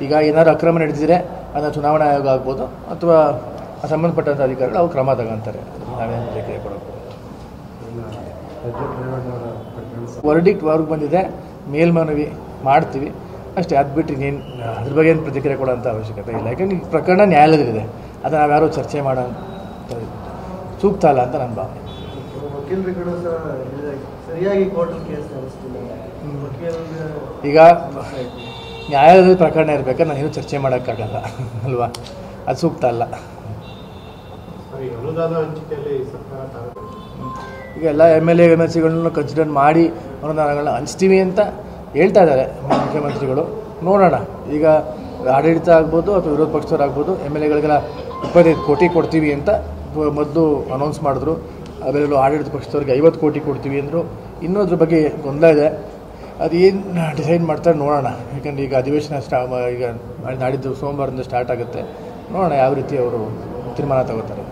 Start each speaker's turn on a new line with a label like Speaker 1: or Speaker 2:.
Speaker 1: ಈಗ ಏನಾದ್ರು ಅಕ್ರಮ ನಡೆದಿದ್ರೆ ಅದನ್ನು ಚುನಾವಣಾ ಆಯೋಗ ಆಗ್ಬೋದು ಅಥವಾ ಸಂಬಂಧಪಟ್ಟಂಥ ಅಧಿಕಾರಿಗಳು ಅವ್ರು ಕ್ರಮ ತಗೊಂತಾರೆ. ನಾವೇನು ಪ್ರತಿಕ್ರಿಯೆ ಕೊಡೋದು. ವರ್ಡಿಕ್ಟ್ ಹೊರಗೆ ಬಂದಿದೆ, ಮೇಲ್ಮನವಿ ಮಾಡ್ತೀವಿ ಅಷ್ಟೇ. ಅದು ಬಿಟ್ಟು ಇನ್ನೇನು ಅದ್ರ ಬಗ್ಗೆ ಏನು ಪ್ರತಿಕ್ರಿಯೆ ಕೊಡೋಂಥ ಅವಶ್ಯಕತೆ ಇಲ್ಲ. ಯಾಕೆಂದ್ರೆ ಈ ಪ್ರಕರಣ ನ್ಯಾಯಾಲಯದಲ್ಲಿದೆ, ಅದನ್ನು ನಾವ್ಯಾರು ಚರ್ಚೆ ಮಾಡೋ ಸೂಕ್ತ ಅಲ್ಲ ಅಂತ ನನ್ನ ಭಾವನೆ. ಈಗ ನ್ಯಾಯಾಲಯದ ಪ್ರಕರಣ ಇರಬೇಕಾದ್ರೆ ನಾನು ಏನೂ ಚರ್ಚೆ ಮಾಡೋಕ್ಕಾಗಲ್ಲ ಅಲ್ವಾ, ಅದು ಸೂಕ್ತ ಅಲ್ಲ. ಈಗ ಎಲ್ಲ MLA-MLCಗಳನ್ನ ಕನ್ಸಿಡರ್ ಮಾಡಿ ಅನುದಾನಗಳನ್ನ ಹಂಚ್ತೀವಿ ಅಂತ ಹೇಳ್ತಾ ಇದ್ದಾರೆ ಮುಖ್ಯಮಂತ್ರಿಗಳು. ನೋಡೋಣ, ಈಗ ಆಡಳಿತ ಆಗ್ಬೋದು ಅಥವಾ ವಿರೋಧ ಪಕ್ಷದವರಾಗ್ಬೋದು MLA-ಗಳಿಗೆಲ್ಲ 25 ಕೋಟಿ ಕೊಡ್ತೀವಿ ಅಂತ ಮೊದಲು ಅನೌನ್ಸ್ ಮಾಡಿದ್ರು. ಅವೆಲ್ಲೂ ಆಡಳಿತ ಪಕ್ಷದವ್ರಿಗೆ 50 ಕೋಟಿ ಕೊಡ್ತೀವಿ ಅಂದರು. ಇನ್ನೂ ಅದ್ರ ಬಗ್ಗೆ ಗೊಂದಲ ಇದೆ. ಅದೇನು ಡಿಸೈಡ್ ಮಾಡ್ತಾರೆ ನೋಡೋಣ. ಯಾಕಂದರೆ ಈಗ ಅಧಿವೇಶನ ಈಗ ನಾಡಿದ್ದು ಸೋಮವಾರದಿಂದ ಸ್ಟಾರ್ಟ್ ಆಗುತ್ತೆ. ನೋಡೋಣ ಯಾವ ರೀತಿ ಅವರು ತೀರ್ಮಾನ ತಗೋತಾರೆ.